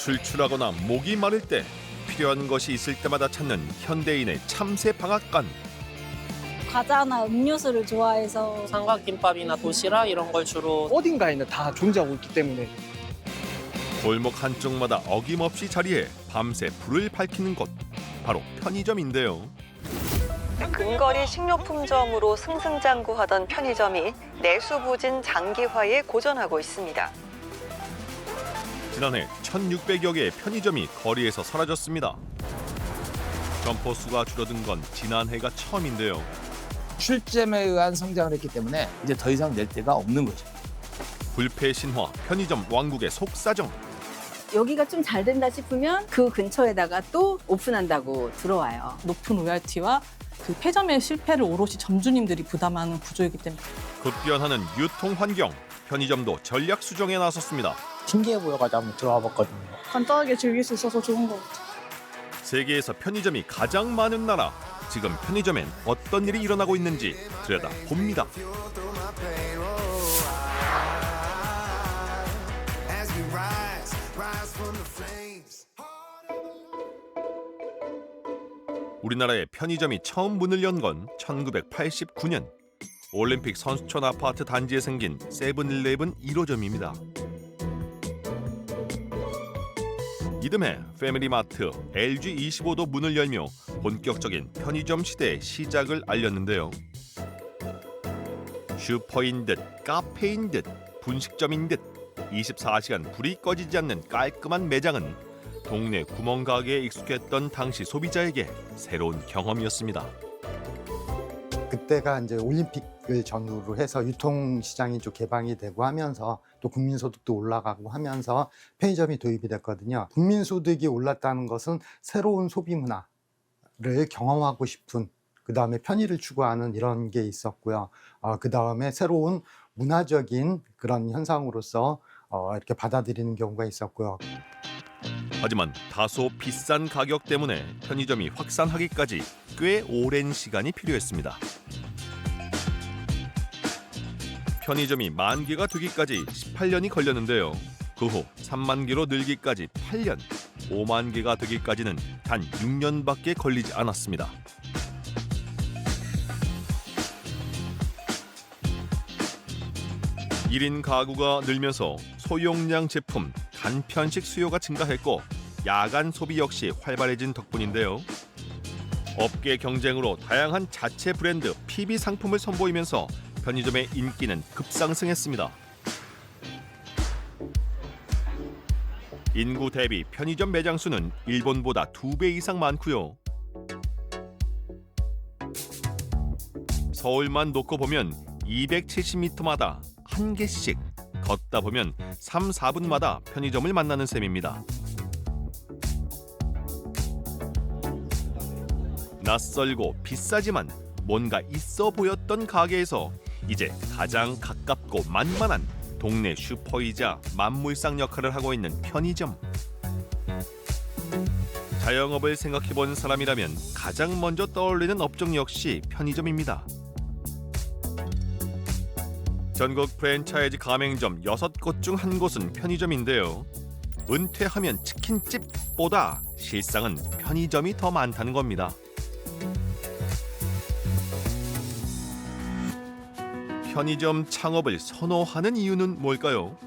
출출하거나 목이 마를 때 필요한 것이 있을 때마다 찾는 현대인의 참새 방앗간. 과자나 음료수를 좋아해서 삼각김밥이나 도시락 이런 걸 주로 어딘가에는 다 존재하고 있기 때문에 골목 한쪽마다 어김없이 자리해 밤새 불을 밝히는 곳, 바로 편의점인데요. 근거리 식료품점으로 승승장구하던 편의점이 내수부진 장기화에 고전하고 있습니다. 지난해 1,600여 개의 편의점이 거리에서 사라졌습니다. 점포 수가 줄어든 건 지난해가 처음인데요. 출잼에 의한 성장을 했기 때문에 이제 더 이상 낼 데가 없는 거죠. 불패 신화, 편의점 왕국의 속사정. 여기가 좀 잘 된다 싶으면 그 근처에다가 또 오픈한다고 들어와요. 높은 로열티와 그 폐점의 실패를 오롯이 점주님들이 부담하는 구조이기 때문에 급변하는 유통 환경, 편의점도 전략 수정에 나섰습니다. 신기해 보여가지고 한번 들어와 봤거든요. 간단하게 즐길 수 있어서 좋은 것 같아요. 세계에서 편의점이 가장 많은 나라. 지금 편의점엔 어떤 일이 일어나고 있는지 들여다봅니다. 우리나라에 편의점이 처음 문을 연 건 1989년. 올림픽 선수촌 아파트 단지에 생긴 세븐일레븐 1호점입니다. 이듬해 패밀리마트, LG25도 문을 열며 본격적인 편의점 시대의 시작을 알렸는데요. 슈퍼인 듯, 카페인 듯, 분식점인 듯 24시간 불이 꺼지지 않는 깔끔한 매장은 동네 구멍가게에 익숙했던 당시 소비자에게 새로운 경험이었습니다. 그때가 이제 올림픽을 전후로 해서 유통시장이 좀 개방이 되고 하면서 또 국민소득도 올라가고 하면서 편의점이 도입이 됐거든요. 국민소득이 올랐다는 것은 새로운 소비 문화를 경험하고 싶은, 그 다음에 편의를 추구하는 이런 게 있었고요. 그 다음에 새로운 문화적인 그런 현상으로서 이렇게 받아들이는 경우가 있었고요. 하지만 다소 비싼 가격 때문에 편의점이 확산하기까지 꽤 오랜 시간이 필요했습니다. 편의점이 만 개가 되기까지 18년이 걸렸는데요. 그 후 3만 개로 늘기까지 8년, 5만 개가 되기까지는 단 6년밖에 걸리지 않았습니다. 일 1인 가구가 늘면서 소용량 제품, 간편식 수요가 증가했고 야간 소비 역시 활발해진 덕분인데요. 업계 경쟁으로 다양한 자체 브랜드 PB 상품을 선보이면서 편의점의 인기는 급상승했습니다. 인구 대비 편의점 매장 수는 일본보다 2배 이상 많고요. 서울만 놓고 보면 270m마다 한 개씩, 걷다 보면 3, 4분마다 편의점을 만나는 셈입니다. 낯설고 비싸지만 뭔가 있어 보였던 가게에서 이제 가장 가깝고 만만한 동네 슈퍼이자 만물상 역할을 하고 있는 편의점. 자영업을 생각해본 사람이라면 가장 먼저 떠올리는 업종 역시 편의점입니다. 전국 프랜차이즈 가맹점 6곳 중 한 곳은 편의점인데요. 은퇴하면 치킨집보다 실상은 편의점이 더 많다는 겁니다. 편의점 창업을 선호하는 이유는 뭘까요?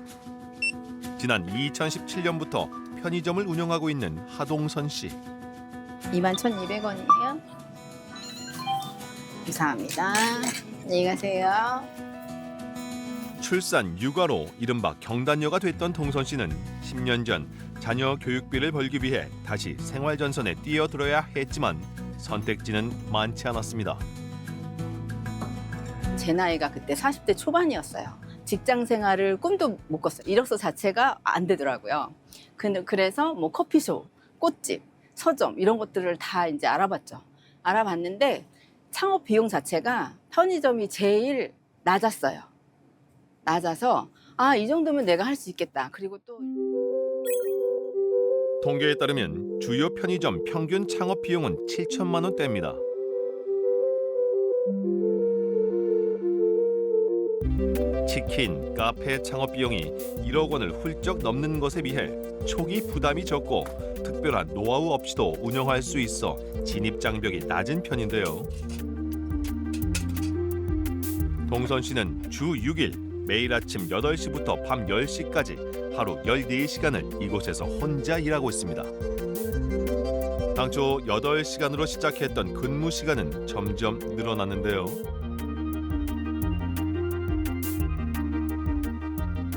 지난 2017년부터 편의점을 운영하고 있는 하동선 씨. 21,200원이에요. 감사합니다. 안녕히 가세요. 출산, 육아로 이른바 경단녀가 됐던 동선 씨는 10년 전 자녀 교육비를 벌기 위해 다시 생활전선에 뛰어들어야 했지만 선택지는 많지 않았습니다. 제 나이가 그때 40대 초반이었어요. 직장 생활을 꿈도 못 꿨어요. 이력서 자체가 안 되더라고요. 그래서 뭐 커피숍, 꽃집, 서점 이런 것들을 다 이제 알아봤죠. 알아봤는데 창업 비용 자체가 편의점이 제일 낮았어요. 낮아서 이 정도면 내가 할 수 있겠다. 그리고 또 통계에 따르면 주요 편의점 평균 창업 비용은 7천만 원대입니다. 치킨, 카페 창업 비용이 1억 원을 훌쩍 넘는 것에 비해 초기 부담이 적고 특별한 노하우 없이도 운영할 수 있어 진입 장벽이 낮은 편인데요. 동선 씨는 주 6일 매일 아침 8시부터 밤 10시까지 하루 14시간을 이곳에서 혼자 일하고 있습니다. 당초 8시간으로 시작했던 근무 시간은 점점 늘어났는데요.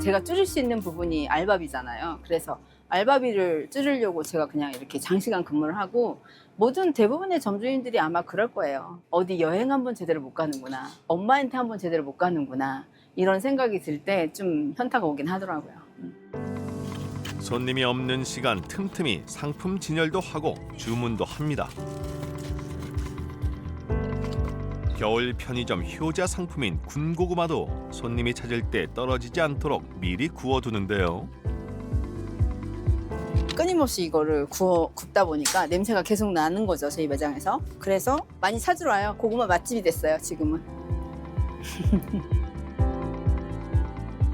제가 줄일 수 있는 부분이 알바비잖아요. 그래서 알바비를 줄이려고 제가 그냥 이렇게 장시간 근무를 하고 모든 대부분의 점주님들이 아마 그럴 거예요. 어디 여행 한번 제대로 못 가는구나. 엄마한테 한번 제대로 못 가는구나. 이런 생각이 들 때 좀 현타가 오긴 하더라고요. 손님이 없는 시간 틈틈이 상품 진열도 하고 주문도 합니다. 겨울 편의점 효자 상품인 군고구마도 손님이 찾을 때 떨어지지 않도록 미리 구워두는데요. 끊임없이 이거를 굽다 보니까 냄새가 계속 나는 거죠, 저희 매장에서. 그래서 많이 찾으러 와요. 고구마 맛집이 됐어요, 지금은.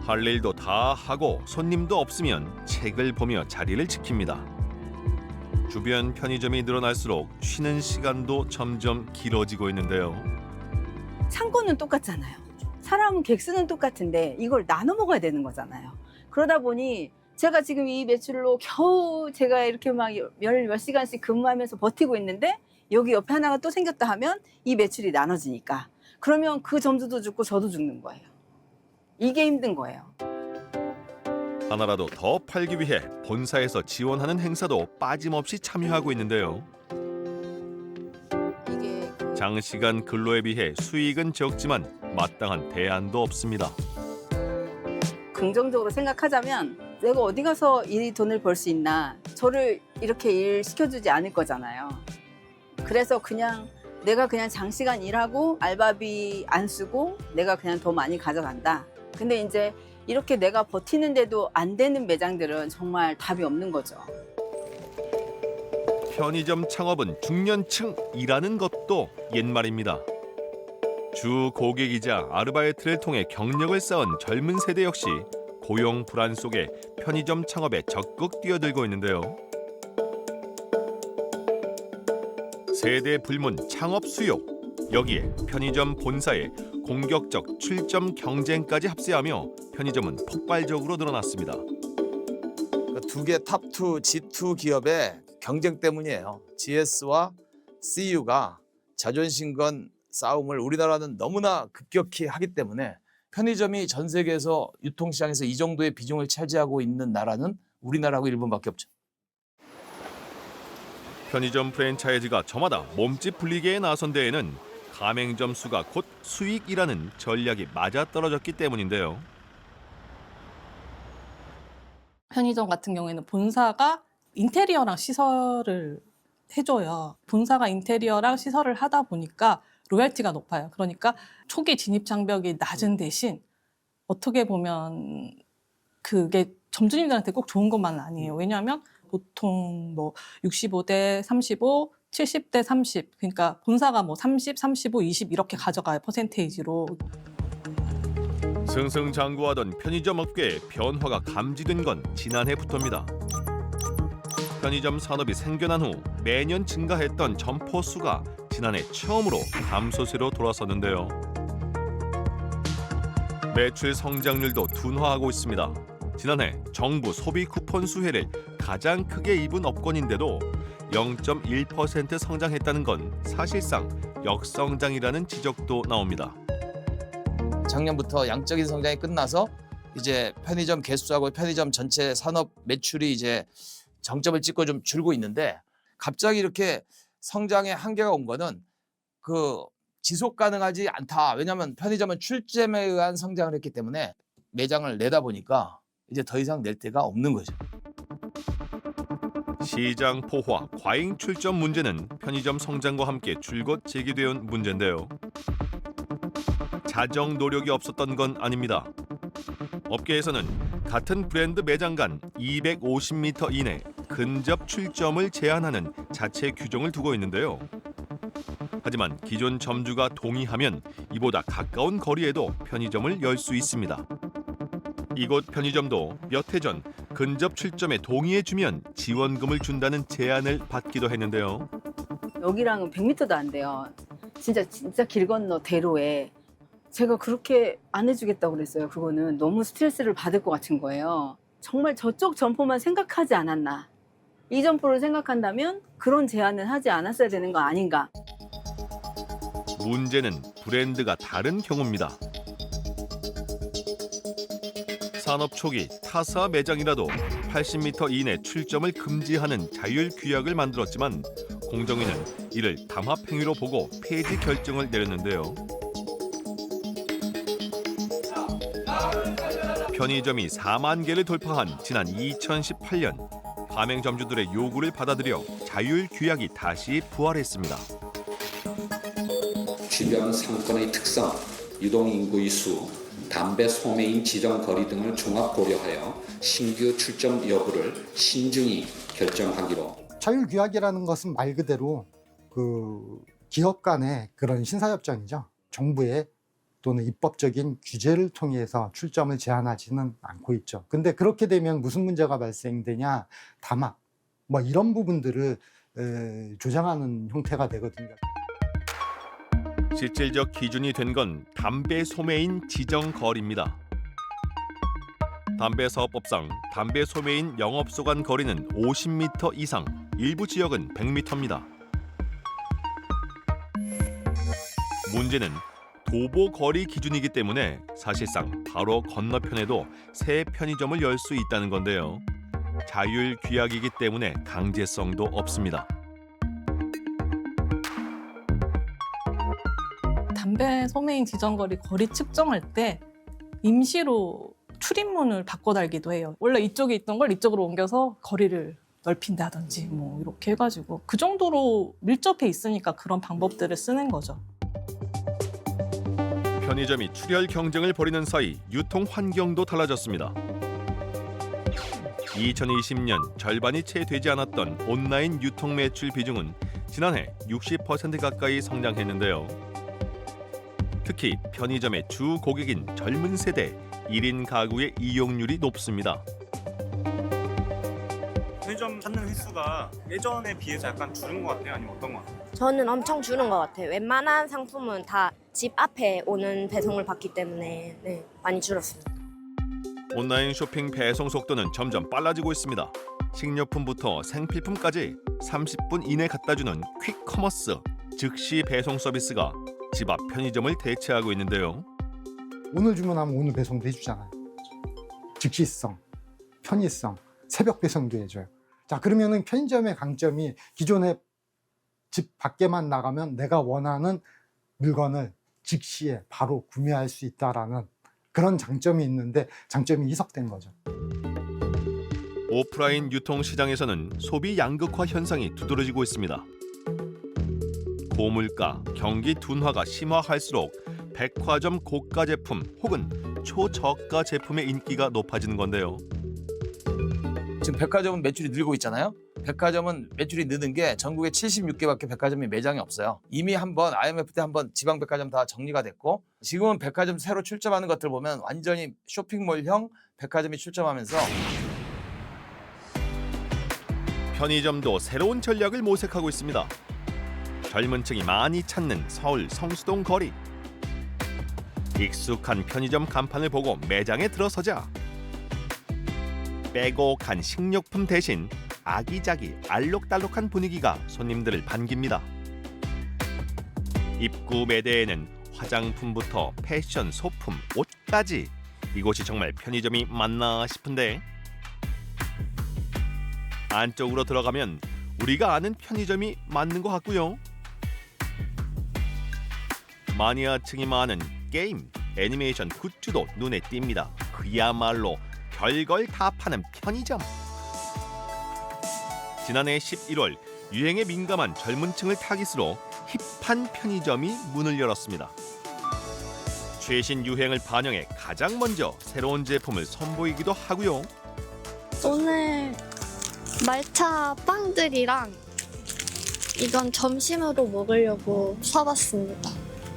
할 일도 다 하고 손님도 없으면 책을 보며 자리를 지킵니다. 주변 편의점이 늘어날수록 쉬는 시간도 점점 길어지고 있는데요. 창고는 똑같잖아요. 사람은 객수는 똑같은데 이걸 나눠 먹어야 되는 거잖아요. 그러다 보니 제가 지금 이 매출로 겨우 제가 이렇게 막 몇 시간씩 근무하면서 버티고 있는데 여기 옆에 하나가 또 생겼다 하면 이 매출이 나눠지니까 그러면 그 점주도 죽고 저도 죽는 거예요. 이게 힘든 거예요. 하나라도 더 팔기 위해 본사에서 지원하는 행사도 빠짐없이 참여하고 있는데요. 이게 장시간 근로에 비해 수익은 적지만 마땅한 대안도 없습니다. 긍정적으로 생각하자면 내가 어디 가서 이 돈을 벌 수 있나. 저를 이렇게 일 시켜주지 않을 거잖아요. 그래서 그냥 내가 그냥 장시간 일하고 알바비 안 쓰고 내가 그냥 더 많이 가져간다. 근데 이제 이렇게 내가 버티는데도 안 되는 매장들은 정말 답이 없는 거죠. 편의점 창업은 중년층이라는 것도 옛말입니다. 주 고객이자 아르바이트를 통해 경력을 쌓은 젊은 세대 역시 고용 불안 속에 편의점 창업에 적극 뛰어들고 있는데요. 세대 불문 창업 수요. 여기에 편의점 본사의 공격적 출점 경쟁까지 합세하며 편의점은 폭발적으로 늘어났습니다. 두 개 탑2, G2 기업의 경쟁 때문이에요. GS와 CU가 자존심건 싸움을 우리나라는 너무나 급격히 하기 때문에 편의점이 전 세계에서 유통시장에서 이 정도의 비중을 차지하고 있는 나라는 우리나라하고 일본밖에 없죠. 편의점 프랜차이즈가 저마다 몸집 불리기에 나선 데에는 가맹점 수가 곧 수익이라는 전략이 맞아떨어졌기 때문인데요. 편의점 같은 경우에는 본사가 인테리어랑 시설을 해줘요. 본사가 인테리어랑 시설을 하다 보니까 로열티가 높아요. 그러니까 초기 진입 장벽이 낮은 대신 어떻게 보면 그게 점주님들한테 꼭 좋은 것만은 아니에요. 왜냐하면 보통 뭐 65대 35, 70대 30, 그러니까 본사가 뭐 30, 35, 20 이렇게 가져가요, 퍼센테이지로. 승승장구하던 편의점 업계의 변화가 감지된 건 지난해부터입니다. 편의점 산업이 생겨난 후 매년 증가했던 점포 수가 지난해 처음으로 감소세로 돌아섰는데요. 매출 성장률도 둔화하고 있습니다. 지난해 정부 소비 쿠폰 수혜를 가장 크게 입은 업권인데도 0.1% 성장했다는 건 사실상 역성장이라는 지적도 나옵니다. 작년부터 양적인 성장이 끝나서 이제 편의점 개수하고 편의점 전체 산업 매출이 이제 정점을 찍고 좀 줄고 있는데 갑자기 이렇게 성장의 한계가 온 거는 그 지속 가능하지 않다. 왜냐하면 편의점은 출점에 의한 성장을 했기 때문에 매장을 내다 보니까 이제 더 이상 낼 데가 없는 거죠. 시장 포화, 과잉 출점 문제는 편의점 성장과 함께 줄곧 제기되어 온 문제인데요. 자정 노력이 없었던 건 아닙니다. 업계에서는 같은 브랜드 매장 간 250m 이내 근접 출점을 제한하는 자체 규정을 두고 있는데요. 하지만 기존 점주가 동의하면 이보다 가까운 거리에도 편의점을 열 수 있습니다. 이곳 편의점도 몇 해 전 근접 출점에 동의해주면 지원금을 준다는 제안을 받기도 했는데요. 여기랑은 100m도 안 돼요. 진짜 길 건너 대로에 제가 그렇게 안 해주겠다고 그랬어요. 그거는 너무 스트레스를 받을 것 같은 거예요. 정말 저쪽 점포만 생각하지 않았나. 이 점포를 생각한다면 그런 제안을 하지 않았어야 되는 거 아닌가. 문제는 브랜드가 다른 경우입니다. 산업 초기 타사 매장이라도 80m 이내 출점을 금지하는 자율 규약을 만들었지만 공정위는 이를 담합 행위로 보고 폐지 결정을 내렸는데요. 편의점이 4만 개를 돌파한 지난 2018년 가맹점주들의 요구를 받아들여 자율 규약이 다시 부활했습니다. 주변 상권의 특성, 유동인구의 수, 담배 소매인 지정 거리 등을 종합 고려하여 신규 출점 여부를 신중히 결정하기로. 자율규약이라는 것은 말 그대로 기업 간의 그런 신사협정이죠. 정부의 또는 입법적인 규제를 통해서 출점을 제한하지는 않고 있죠. 근데 그렇게 되면 무슨 문제가 발생되냐? 담합, 이런 부분들을 조장하는 형태가 되거든요. 실질적 기준이 된 건 담배 소매인 지정 거리입니다. 담배사업법상 담배 소매인 영업소 간 거리는 50m 이상, 일부 지역은 100m입니다. 문제는 도보 거리 기준이기 때문에 사실상 바로 건너편에도 새 편의점을 열 수 있다는 건데요. 자율 규약이기 때문에 강제성도 없습니다. 담배 소매인 지정거리 거리 측정할 때 임시로 출입문을 바꿔 달기도 해요. 원래 이쪽에 있던 걸 이쪽으로 옮겨서 거리를 넓힌다든지 이렇게 해가지고 그 정도로 밀접해 있으니까 그런 방법들을 쓰는 거죠. 편의점이 출혈 경쟁을 벌이는 사이 유통 환경도 달라졌습니다. 2020년 절반이 채 되지 않았던 온라인 유통 매출 비중은 지난해 60% 가까이 성장했는데요. 특히 편의점의 주 고객인 젊은 세대 1인 가구의 이용률이 높습니다. 편의점 찾는 횟수가 예전에 비해서 약간 줄은 것 같아요? 아니면 어떤 것 같아요? 저는 엄청 줄은 것 같아요. 웬만한 상품은 다 집 앞에 오는 배송을 받기 때문에 많이 줄었습니다. 온라인 쇼핑 배송 속도는 점점 빨라지고 있습니다. 식료품부터 생필품까지 30분 이내 갖다주는 퀵커머스, 즉시 배송 서비스가 집 앞 편의점을 대체하고 있는데요. 오늘 주문하면 오늘 배송도 해주잖아요. 즉시성, 편의성, 새벽 배송도 해줘요. 자, 그러면은 편의점의 강점이 기존에 집 밖에만 나가면 내가 원하는 물건을 즉시에 바로 구매할 수 있다라는 그런 장점이 있는데 장점이 희석된 거죠. 오프라인 유통 시장에서는 소비 양극화 현상이 두드러지고 있습니다. 고물가, 경기 둔화가 심화할수록 백화점 고가 제품 혹은 초저가 제품의 인기가 높아지는 건데요. 지금 백화점은 매출이 늘고 있잖아요. 백화점은 매출이 느는 게 전국에 76개밖에 백화점이 매장이 없어요. 이미 한번 IMF 때 한번 지방 백화점 다 정리가 됐고 지금은 백화점 새로 출점하는 것들 보면 완전히 쇼핑몰형 백화점이 출점하면서 편의점도 새로운 전략을 모색하고 있습니다. 젊은 층이 많이 찾는 서울 성수동 거리. 익숙한 편의점 간판을 보고 매장에 들어서자 빼곡한 식료품 대신 아기자기 알록달록한 분위기가 손님들을 반깁니다. 입구 매대에는 화장품부터 패션, 소품, 옷까지 이곳이 정말 편의점이 맞나 싶은데 안쪽으로 들어가면 우리가 아는 편의점이 맞는 것 같고요. 마니아층이 많은 게임, 애니메이션 굿즈도 눈에 띕니다. 그야말로 별걸 다 파는 편의점. 지난해 11월 유행에 민감한 젊은 층을 타깃으로 힙한 편의점이 문을 열었습니다. 최신 유행을 반영해 가장 먼저 새로운 제품을 선보이기도 하고요. 오늘 말차 빵들이랑 이건 점심으로 먹으려고 사봤습니다.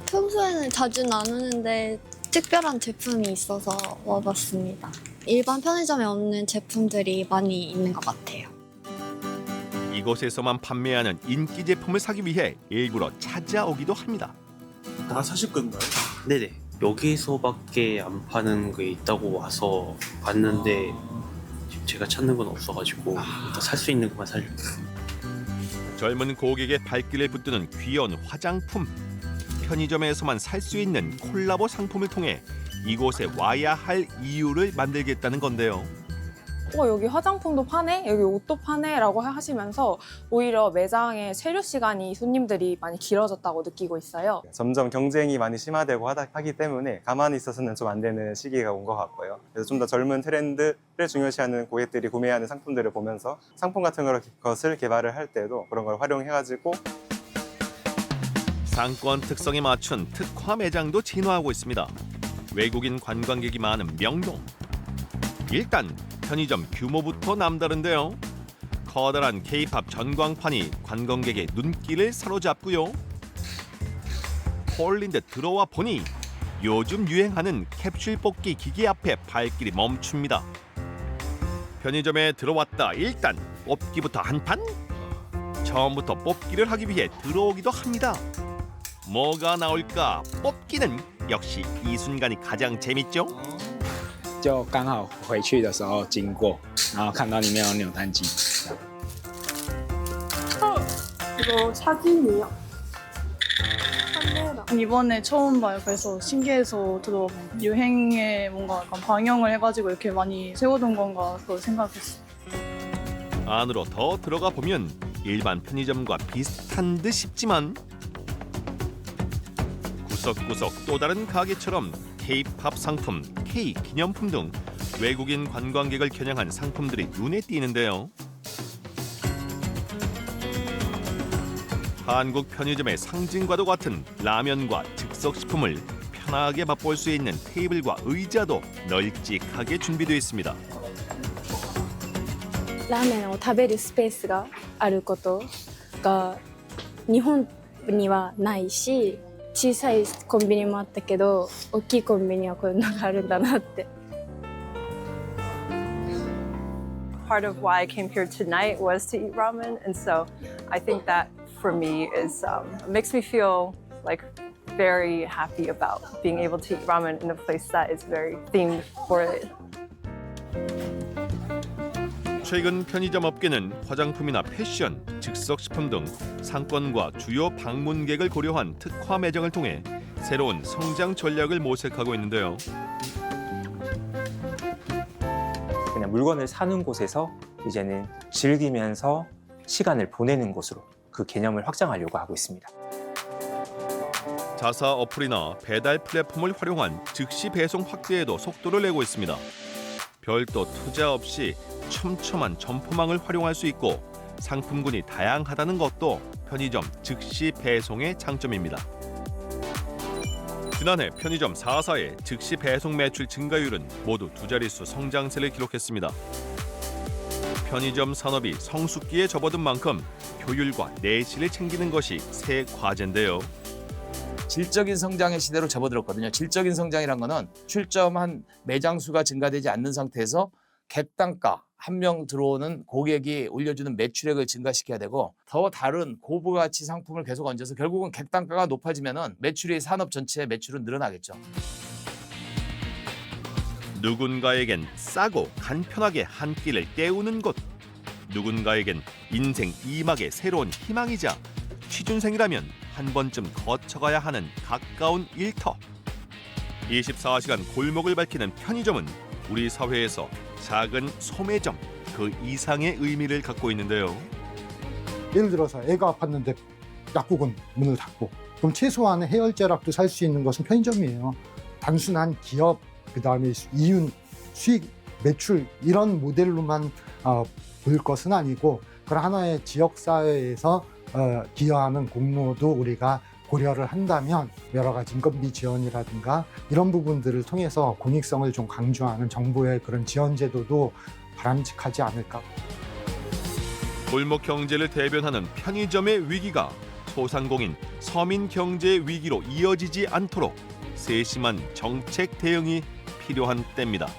평소에는 자주는 안 오는데 특별한 제품이 있어서 와봤습니다. 일반 편의점에 없는 제품들이 많이 있는 것 같아요. 이곳에서만 판매하는 인기 제품을 사기 위해 일부러 찾아오기도 합니다. 다 사실 건가요? 네네. 여기서밖에 안 파는 게 있다고 와서 봤는데 지금 제가 찾는 건 없어가지고 살 수 있는 것만 살려고. 젊은 고객의 발길을 붙드는 귀여운 화장품. 편의점에서만 살 수 있는 콜라보 상품을 통해 이곳에 와야 할 이유를 만들겠다는 건데요. 여기 화장품도 파네? 여기 옷도 파네? 라고 하시면서 오히려 매장의 체류 시간이 손님들이 많이 길어졌다고 느끼고 있어요. 점점 경쟁이 많이 심화되고 하기 때문에 가만히 있어서는 좀 안 되는 시기가 온 것 같고요. 그래서 좀 더 젊은 트렌드를 중요시하는 고객들이 구매하는 상품들을 보면서 상품 같은 것을 개발을 할 때도 그런 걸 활용해가지고 상권 특성에 맞춘 특화 매장도 진화하고 있습니다. 외국인 관광객이 많은 명동. 일단 편의점 규모부터 남다른데요. 커다란 K-팝 전광판이 관광객의 눈길을 사로잡고요. 홀린 듯 들어와 보니 요즘 유행하는 캡슐 뽑기 기계 앞에 발길이 멈춥니다. 편의점에 들어왔다 일단 뽑기부터 한 판? 처음부터 뽑기를 하기 위해 들어오기도 합니다. 뭐가 나올까? 뽑기는 역시 이 순간이 가장 재밌죠? 就刚好回去的时候经过，然后看到里面有扭蛋机。 이거 사진이요. 이번에 처음 봐요. 그래서 신기해서 들어봤는데 유행에 뭔가 약간 방영을 해가지고 이렇게 많이 세워둔 건가 그걸 생각했어요. 안으로 더 들어가 보면 일반 편의점과 비슷한 듯 싶지만 구석구석 또 다른 가게처럼 K-팝 상품, K 기념품 등 외국인 관광객을 겨냥한 상품들이 눈에 띄는데요. 한국 편의점의 상징과도 같은 라면과 즉석식품을 편하게 맛볼 수 있는 테이블과 의자도 널찍하게 준비되어 있습니다. ラーメンを食べるスペースがあることが日本にはないし、小さいコンビニもあったけど大きいコンビニはこういうのがあるんだなって。 Part of why I came here tonight was to eat ramen, and so I think that for me is makes me feel like very happy about being able to eat ramen in a place that is very themed for it. 최근 편의점 업계는 화장품이나 패션, 즉석식품 등 상권과 주요 방문객을 고려한 특화 매장을 통해 새로운 성장 전략을 모색하고 있는데요. 그냥 물건을 사는 곳에서 이제는 즐기면서 시간을 보내는 곳으로 그 개념을 확장하려고 하고 있습니다. 자사 어플이나 배달 플랫폼을 활용한 즉시 배송 확대에도 속도를 내고 있습니다. 별도 투자 없이 촘촘한 점포망을 활용할 수 있고 상품군이 다양하다는 것도 편의점 즉시 배송의 장점입니다. 지난해 편의점 4사의 즉시 배송 매출 증가율은 모두 두 자릿수 성장세를 기록했습니다. 편의점 산업이 성숙기에 접어든 만큼 효율과 내실을 챙기는 것이 새 과제인데요. 질적인 성장의 시대로 접어들었거든요. 질적인 성장이란 거는 출점한 매장 수가 증가되지 않는 상태에서 객단가, 한 명 들어오는 고객이 올려주는 매출액을 증가시켜야 되고 더 다른 고부가치 상품을 계속 얹어서 결국은 객단가가 높아지면 매출이 산업 전체의 매출은 늘어나겠죠. 누군가에겐 싸고 간편하게 한 끼를 때우는 곳. 누군가에겐 인생 2막의 새로운 희망이자 취준생이라면 한 번쯤 거쳐가야 하는 가까운 일터. 24시간 골목을 밝히는 편의점은 우리 사회에서 작은 소매점 그 이상의 의미를 갖고 있는데요. 예를 들어서 애가 아팠는데 약국은 문을 닫고 그럼 최소한의 해열제락도 살 수 있는 것은 편의점이에요. 단순한 기업, 그다음에 이윤, 수익, 매출 이런 모델로만 볼 것은 아니고 그런 하나의 지역사회에서 기여하는 공로도 우리가 고려를 한다면 여러 가지 인건비 지원이라든가 이런 부분들을 통해서 공익성을 좀 강조하는 정부의 그런 지원 제도도 바람직하지 않을까. 골목 경제를 대변하는 편의점의 위기가 소상공인, 서민 경제의 위기로 이어지지 않도록 세심한 정책 대응이 필요한 때입니다.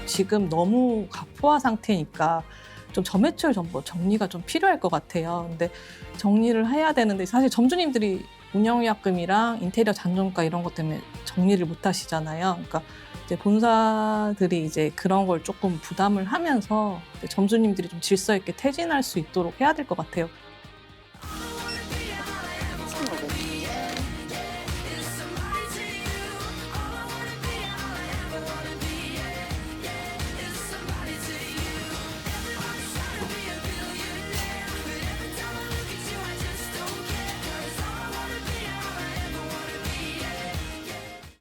지금 너무 가포화 상태니까 좀 저매출 정보 정리가 좀 필요할 것 같아요. 근데 정리를 해야 되는데 사실 점주님들이 운영위약금이랑 인테리어 잔존가 이런 것 때문에 정리를 못 하시잖아요. 그러니까 이제 본사들이 이제 그런 걸 조금 부담을 하면서 점주님들이 좀 질서 있게 퇴진할 수 있도록 해야 될 것 같아요.